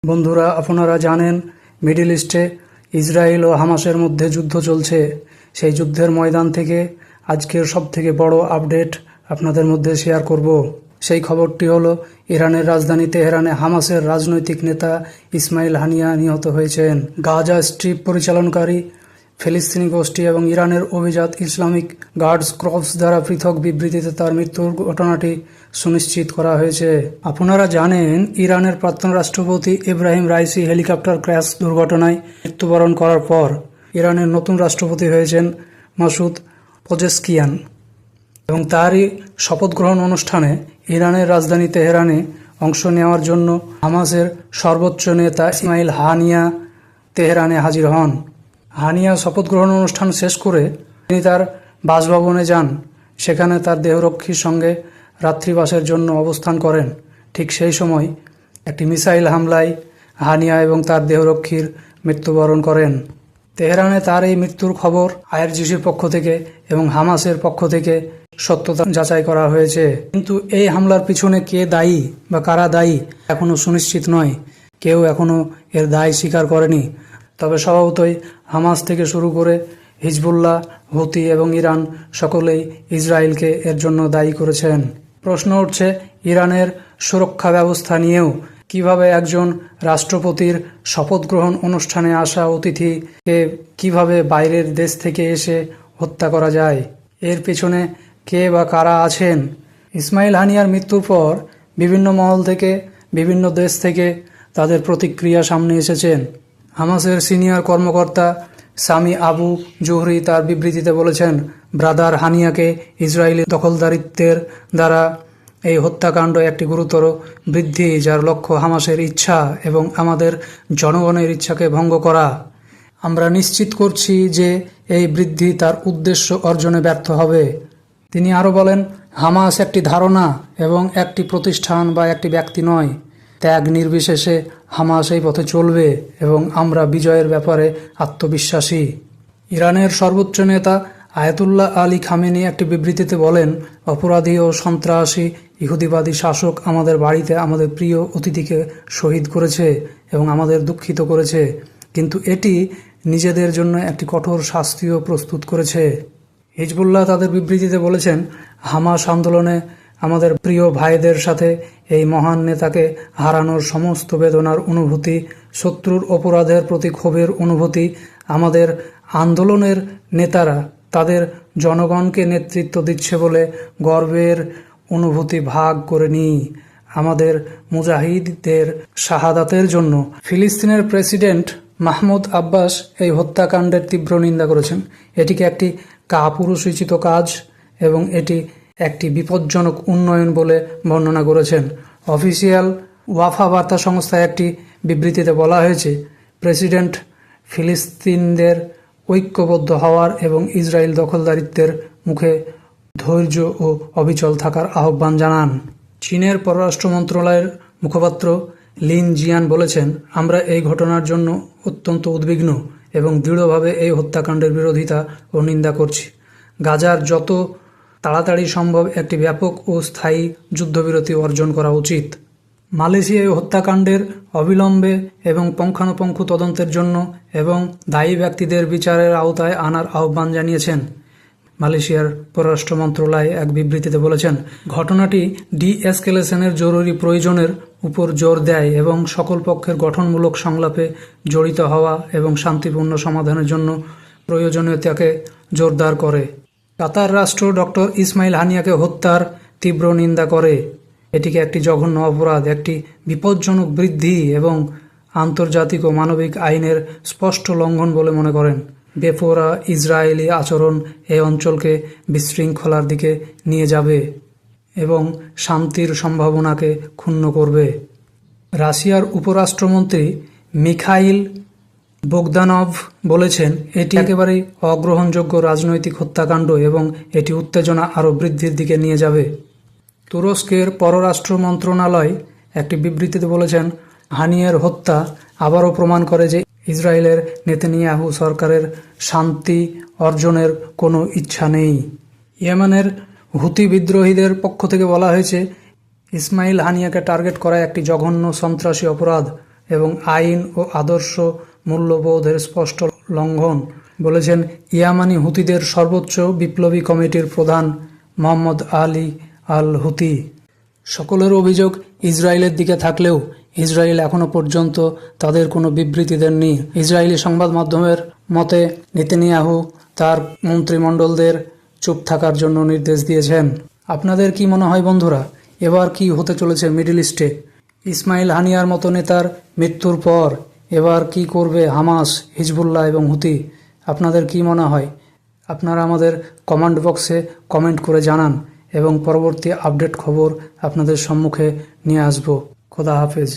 বন্ধুরা, আপনারা জানেন মিডল ইস্টে ইসরায়েল ও হামাসের মধ্যে যুদ্ধ চলছে। সেই যুদ্ধের ময়দান থেকে আজকের সবথেকে বড় আপডেট আপনাদের মধ্যে শেয়ার করব। সেই খবরটি হলো, ইরানের রাজধানী তেহরানে হামাসের রাজনৈতিক নেতা ইসমাইল হানিয়া নিহত হয়েছেন। গাজা স্ট্রিপ পরিচালনকারী ফিলিস্তিনি গোষ্ঠী এবং ইরানের অভিজাত ইসলামিক গার্ডস ক্রপস দ্বারা পৃথক বিবৃতিতে তার মৃত্যুর ঘটনাটি সুনিশ্চিত করা হয়েছে। আপনারা জানেন, ইরানের প্রাক্তন রাষ্ট্রপতি ইব্রাহিম রাইসি হেলিকপ্টার ক্র্যাশ দুর্ঘটনায় মৃত্যুবরণ করার পর ইরানের নতুন রাষ্ট্রপতি হয়েছেন মাসুদ পেজেশকিয়ান, এবং তারই শপথ গ্রহণ অনুষ্ঠানে ইরানের রাজধানী তেহরানে অংশ নেওয়ার জন্য হামাসের সর্বোচ্চ নেতা ইসমাইল হানিয়া তেহরানে হাজির হন। হানিয়া শপথ গ্রহণ অনুষ্ঠান শেষ করে তিনি তার বাসভবনে যান। সেখানে তার দেহরক্ষীর সঙ্গে রাত্রিবাসের জন্য অবস্থান করেন। ঠিক সেই সময় একটি মিসাইল হামলায় হানিয়া এবং তার দেহরক্ষীর মৃত্যুবরণ করেন। তেহরানে তার এই মৃত্যুর খবর আইআরজিসির পক্ষ থেকে এবং হামাসের পক্ষ থেকে সত্যতা যাচাই করা হয়েছে। কিন্তু এই হামলার পিছনে কে দায়ী বা কারা দায়ী এখনও সুনিশ্চিত নয়। কেউ এখনও এর দায় স্বীকার করেনি। তবে স্বভাবতই হামাস থেকে শুরু করে হিজবুল্লাহ, হুতি এবং ইরান সকলেই ইসরায়েলকে এর জন্য দায়ী করেছেন। প্রশ্ন উঠছে, ইরানের সুরক্ষা ব্যবস্থা নিয়েও কিভাবে একজন রাষ্ট্রপতির শপথ গ্রহণ অনুষ্ঠানে আসা অতিথিকে কিভাবে বাইরের দেশ থেকে এসে হত্যা করা যায়, এর পেছনে কে বা কারা আছেন। ইসমাইল হানিয়ার মৃত্যুর পর বিভিন্ন মহল থেকে, বিভিন্ন দেশ থেকে তাদের প্রতিক্রিয়া সামনে এসেছেন। হামাসের সিনিয়র কর্মকর্তা সামি আবু জুহরি তার বিবৃতিতে বলেছেন, ব্রাদার হানিয়াকে ইসরায়েলি দখলদারিত্বের দ্বারা এই হত্যাকাণ্ড একটি গুরুতর বৃদ্ধি, যার লক্ষ্য হামাসের ইচ্ছা এবং আমাদের জনগণের ইচ্ছাকে ভঙ্গ করা। আমরা নিশ্চিত করছি যে এই বৃদ্ধি তার উদ্দেশ্য অর্জনে ব্যর্থ হবে। তিনি আরও বলেন, হামাস একটি ধারণা এবং একটি প্রতিষ্ঠান বা একটি ব্যক্তি নয়। ত্যাগ নির্বিশেষে হামাস এই পথে চলবে এবং আমরা বিজয়ের ব্যাপারে আত্মবিশ্বাসী। ইরানের সর্বোচ্চ নেতা আয়াতুল্লাহ আলী খামেনি একটি বিবৃতিতে বলেন, অপরাধী ও সন্ত্রাসী ইহুদিবাদী শাসক আমাদের বাড়িতে আমাদের প্রিয় অতিথিকে শহীদ করেছে এবং আমাদের দুঃখিত করেছে, কিন্তু এটি নিজেদের জন্য একটি কঠোর শাস্তিও প্রস্তুত করেছে। হিজবুল্লাহ তাদের বিবৃতিতে বলেছেন, হামাস আন্দোলনে আমাদের প্রিয় ভাইদের সাথে এই মহান নেতাকে হারানোর সমস্ত বেদনার অনুভূতি, শত্রুর অপরাধের প্রতি ক্ষোভের অনুভূতি, আমাদের আন্দোলনের নেতারা তাদের জনগণকে নেতৃত্ব দিচ্ছে বলে গর্বের অনুভূতি ভাগ করে নিই। আমাদের মুজাহিদদের শাহাদাতের জন্য। ফিলিস্তিনের প্রেসিডেন্ট মাহমুদ আব্বাস এই হত্যাকাণ্ডের তীব্র নিন্দা করেছেন। এটিকে একটি কাপুরুষোচিত কাজ এবং এটি একটি বিপজ্জনক উন্নয়ন বলে বর্ণনা করেছেন। অফিসিয়াল ওয়াফা বার্তা সংস্থায় একটি বিবৃতিতে বলা হয়েছে, প্রেসিডেন্ট ফিলিস্তিনদের ঐক্যবদ্ধ হওয়ার এবং ইসরায়েল দখলদারিত্বের মুখে ধৈর্য ও অবিচল থাকার আহ্বান জানান। চীনের পররাষ্ট্র মন্ত্রণালয়ের মুখপাত্র লিন জিয়ান বলেছেন, আমরা এই ঘটনার জন্য অত্যন্ত উদ্বিগ্ন এবং দৃঢ়ভাবে এই হত্যাকাণ্ডের বিরোধিতা ও নিন্দা করছি। গাজার যত তাড়াতাড়ি সম্ভব একটি ব্যাপক ও স্থায়ী যুদ্ধবিরতি অর্জন করা উচিত। মালয়েশিয়ায় হত্যাকাণ্ডের অবিলম্বে এবং পুঙ্খানুপুঙ্খ তদন্তের জন্য এবং দায়ী ব্যক্তিদের বিচারের আওতায় আনার আহ্বান জানিয়েছেন। মালয়েশিয়ার পররাষ্ট্র মন্ত্রণালয় এক বিবৃতিতে বলেছেন, ঘটনাটি ডি-এসকেলেশনের জরুরি প্রয়োজনের উপর জোর দেয় এবং সকল পক্ষের গঠনমূলক সংলাপে জড়িত হওয়া এবং শান্তিপূর্ণ সমাধানের জন্য প্রয়োজনীয়তাকে জোরদার করে। কাতার রাষ্ট্র ডক্টর ইসমাইল হানিয়াকে হত্যার তীব্র নিন্দা করে। এটিকে একটি জঘন্য অপরাধ, একটি বিপজ্জনক বৃদ্ধি এবং আন্তর্জাতিক ও মানবিক আইনের স্পষ্ট লঙ্ঘন বলে মনে করেন। বেপরোয়া ইসরায়েলি আচরণ এই অঞ্চলকে বিশৃঙ্খলার দিকে নিয়ে যাবে এবং শান্তির সম্ভাবনাকে ক্ষুণ্ণ করবে। রাশিয়ার উপরাষ্ট্রমন্ত্রী মিখাইল বোগদানভ বলেছেন, এটি একেবারেই অগ্রহণযোগ্য রাজনৈতিক হত্যাকাণ্ড এবং এটি উত্তেজনা আরও বৃদ্ধির দিকে নিয়ে যাবে। তুরস্কের পররাষ্ট্র মন্ত্রণালয় একটি বিবৃতিতে বলেছেন, হানিয়ার হত্যা আবারও প্রমাণ করে যে ইসরায়েলের নেতানিয়াহু সরকারের শান্তি অর্জনের কোনো ইচ্ছা নেই। ইয়েমেনের হুতি বিদ্রোহীদের পক্ষ থেকে বলা হয়েছে, ইসমাইল হানিয়াকে টার্গেট করা একটি জঘন্য সন্ত্রাসী অপরাধ এবং আইন ও আদর্শ মূল্যবোধের স্পষ্ট লঙ্ঘন, বলেছেন ইয়ামানি হুতিদের সর্বোচ্চ বিপ্লবী কমিটির প্রধান মোহাম্মদ আলী আল হুতি। সকলের অভিযোগ ইসরায়েলের দিকে থাকলেও ইসরায়েল এখনও পর্যন্ত তাদের কোনো বিবৃতি দেননি। ইসরায়েলি সংবাদ মাধ্যমের মতে নেতানিয়াহু তার মন্ত্রিমণ্ডলদের চুপ থাকার জন্য নির্দেশ দিয়েছেন। আপনাদের কি মনে হয় বন্ধুরা, এবার কি হতে চলেছে মিডল ইস্টে? ইসমাইল হানিয়ার মতো নেতার মৃত্যুর পর এবার কি করবে হামাস, হিজবুল্লাহ এবং হুতি? আপনাদের কি মনে হয়? আপনারা আমাদের কমেন্ট বক্সে কমেন্ট করে জানান এবং পরবর্তী আপডেট খবর আপনাদের সম্মুখে নিয়ে আসব। খোদা হাফেজ।